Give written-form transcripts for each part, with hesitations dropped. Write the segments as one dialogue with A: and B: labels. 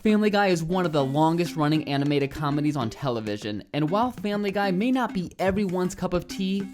A: Family Guy is one of the longest running animated comedies on television, and while Family Guy may not be everyone's cup of tea,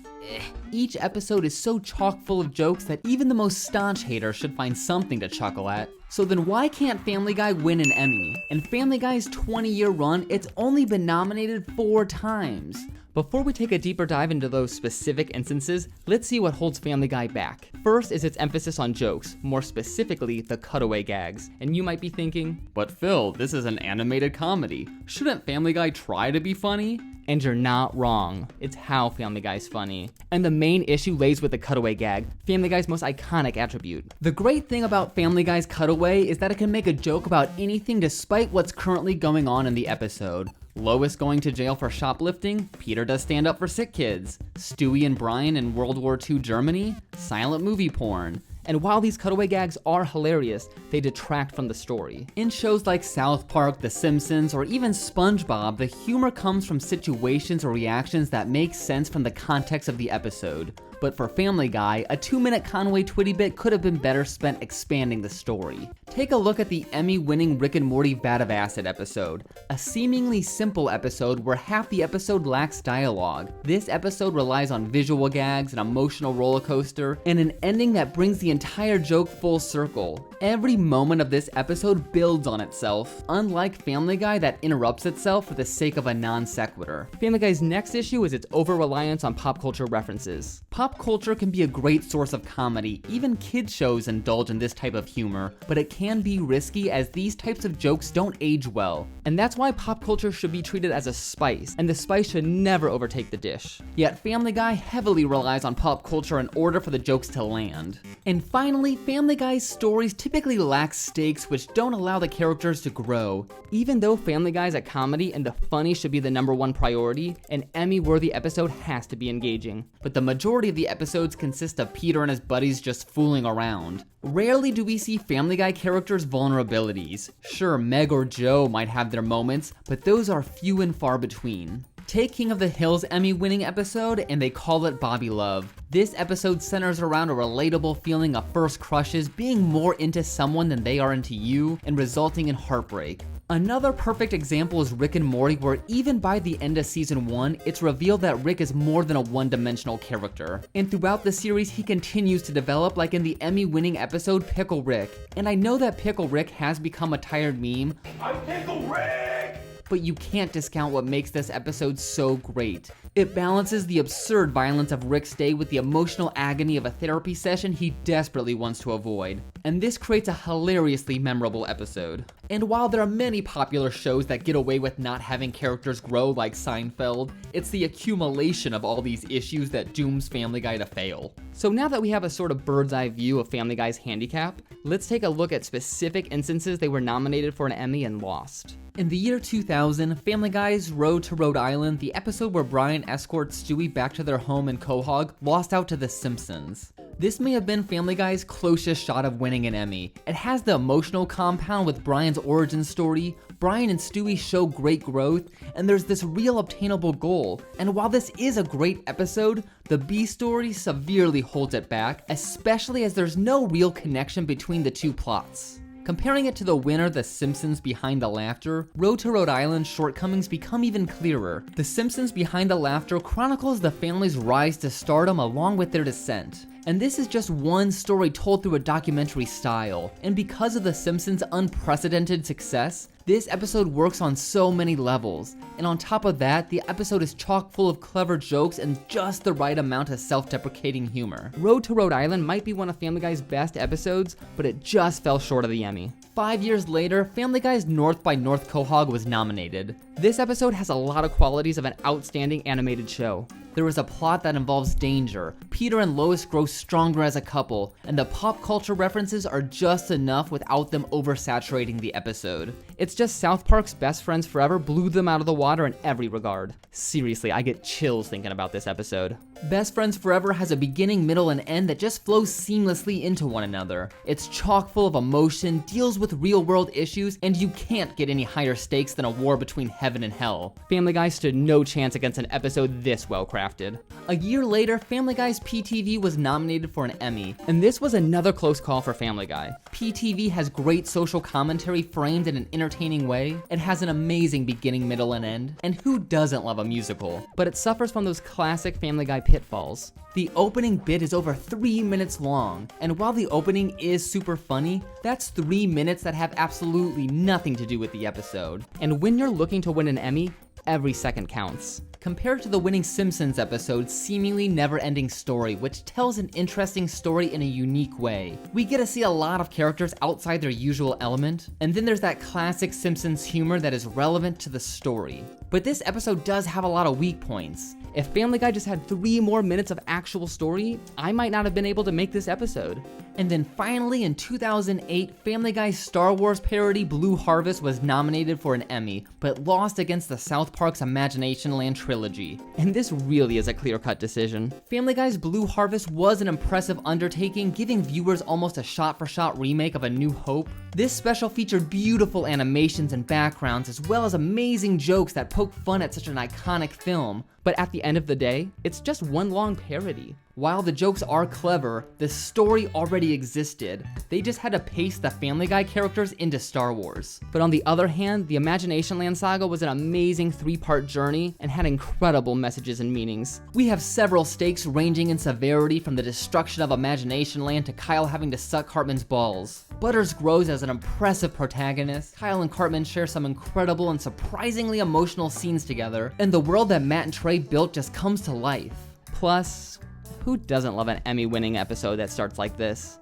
A: each episode is so chock full of jokes that even the most staunch hater should find something to chuckle at. So then why can't Family Guy win an Emmy? In Family Guy's 20-year run, it's only been nominated 4 times. Before we take a deeper dive into those specific instances, let's see what holds Family Guy back. First is its emphasis on jokes, more specifically the cutaway gags. And you might be thinking, but Phil, this is an animated comedy. Shouldn't Family Guy try to be funny? And you're not wrong. It's how Family Guy's funny. And the main issue lays with the cutaway gag, Family Guy's most iconic attribute. The great thing about Family Guy's cutaway is that it can make a joke about anything despite what's currently going on in the episode. Lois going to jail for shoplifting, Peter does stand up for sick kids. Stewie and Brian in World War II Germany, silent movie porn. And while these cutaway gags are hilarious, they detract from the story. In shows like South Park, The Simpsons, or even SpongeBob, the humor comes from situations or reactions that make sense from the context of the episode. But for Family Guy, a 2-minute Conway Twitty bit could have been better spent expanding the story. Take a look at the Emmy-winning Rick and Morty Vat of Acid episode, a seemingly simple episode where half the episode lacks dialogue. This episode relies on visual gags, an emotional roller coaster, and an ending that brings the entire joke full circle. Every moment of this episode builds on itself, unlike Family Guy that interrupts itself for the sake of a non sequitur. Family Guy's next issue is its over-reliance on pop culture references. Pop culture can be a great source of comedy, even kids shows indulge in this type of humor, but it can be risky as these types of jokes don't age well. And that's why pop culture should be treated as a spice, and the spice should never overtake the dish. Yet Family Guy heavily relies on pop culture in order for the jokes to land. And finally, Family Guy's stories typically lack stakes which don't allow the characters to grow. Even though Family Guy's a comedy and the funny should be the #1 priority, an Emmy-worthy episode has to be engaging. But the majority of the episodes consist of Peter and his buddies just fooling around. Rarely do we see Family Guy characters' vulnerabilities. Sure, Meg or Joe might have their moments, but those are few and far between. Take King of the Hill's Emmy-winning episode, and they call it Bobby Love. This episode centers around a relatable feeling of first crushes being more into someone than they are into you, and resulting in heartbreak. Another perfect example is Rick and Morty, where even by the end of season 1, it's revealed that Rick is more than a one-dimensional character. And throughout the series, he continues to develop, like in the Emmy-winning episode Pickle Rick. And I know that Pickle Rick has become a tired meme. I'm Pickle Rick! But you can't discount what makes this episode so great. It balances the absurd violence of Rick's day with the emotional agony of a therapy session he desperately wants to avoid. And this creates a hilariously memorable episode. And while there are many popular shows that get away with not having characters grow like Seinfeld, it's the accumulation of all these issues that dooms Family Guy to fail. So now that we have a sort of bird's eye view of Family Guy's handicap, let's take a look at specific instances they were nominated for an Emmy and lost. In the year 2000, Family Guy's Rhode to Rhode Island, the episode where Brian escorts Stewie back to their home in Quahog, lost out to The Simpsons. This may have been Family Guy's closest shot of winning an Emmy. It has the emotional compound with Brian's origin story, Brian and Stewie show great growth, and there's this real obtainable goal. And while this is a great episode, the B story severely holds it back, especially as there's no real connection between the two plots. Comparing it to the winner, The Simpsons Behind the Laughter, Rhode to Rhode Island's shortcomings become even clearer. The Simpsons Behind the Laughter chronicles the family's rise to stardom along with their descent. And this is just one story told through a documentary style. And because of The Simpsons' unprecedented success, this episode works on so many levels. And on top of that, the episode is chock full of clever jokes and just the right amount of self-deprecating humor. Rhode to Rhode Island might be one of Family Guy's best episodes, but it just fell short of the Emmy. 5 years later, Family Guy's North by North Quahog was nominated. This episode has a lot of qualities of an outstanding animated show. There is a plot that involves danger, Peter and Lois grow stronger as a couple, and the pop culture references are just enough without them oversaturating the episode. It's just South Park's Best Friends Forever blew them out of the water in every regard. Seriously, I get chills thinking about this episode. Best Friends Forever has a beginning, middle, and end that just flows seamlessly into one another. It's chock full of emotion, deals with real-world issues, and you can't get any higher stakes than a war between heaven and hell. Family Guy stood no chance against an episode this well-crafted. A year later, Family Guy's PTV was nominated for an Emmy, and this was another close call for Family Guy. PTV has great social commentary framed in an entertaining way, it has an amazing beginning, middle, and end, and who doesn't love a musical? But it suffers from those classic Family Guy pitfalls. The opening bit is over 3 minutes long, and while the opening is super funny, that's 3 minutes that have absolutely nothing to do with the episode. And when you're looking to win an Emmy, every second counts. Compared to the winning Simpsons episode, seemingly never-ending story, which tells an interesting story in a unique way. We get to see a lot of characters outside their usual element, and then there's that classic Simpsons humor that is relevant to the story. But this episode does have a lot of weak points. If Family Guy just had 3 more minutes of actual story, I might not have been able to make this episode. And then finally in 2008, Family Guy's Star Wars parody Blue Harvest was nominated for an Emmy, but lost against the South Park's Imagination Land trilogy. And this really is a clear-cut decision. Family Guy's Blue Harvest was an impressive undertaking, giving viewers almost a shot-for-shot remake of A New Hope. This special featured beautiful animations and backgrounds, as well as amazing jokes that poke fun at such an iconic film. But at the end of the day, it's just one long parody. While the jokes are clever, the story already existed. They just had to paste the Family Guy characters into Star Wars. But on the other hand, the Imagination Land saga was an amazing 3-part journey and had incredible messages and meanings. We have several stakes ranging in severity, from the destruction of Imagination Land to Kyle having to suck Cartman's balls. Butters grows as an impressive protagonist, Kyle and Cartman share some incredible and surprisingly emotional scenes together, and the world that Matt and Trey built just comes to life. Plus, who doesn't love an Emmy-winning episode that starts like this?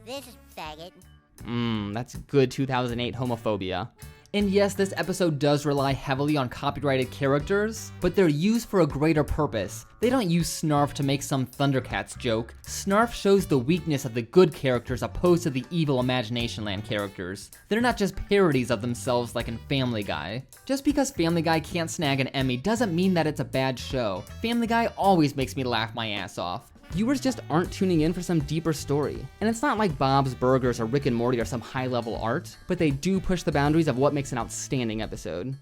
B: This faggot.
A: That's good 2008 homophobia. And yes, this episode does rely heavily on copyrighted characters, but they're used for a greater purpose. They don't use Snarf to make some Thundercats joke. Snarf shows the weakness of the good characters opposed to the evil Imagination Land characters. They're not just parodies of themselves like in Family Guy. Just because Family Guy can't snag an Emmy doesn't mean that it's a bad show. Family Guy always makes me laugh my ass off. Viewers just aren't tuning in for some deeper story. And it's not like Bob's Burgers or Rick and Morty are some high-level art, but they do push the boundaries of what makes an outstanding episode.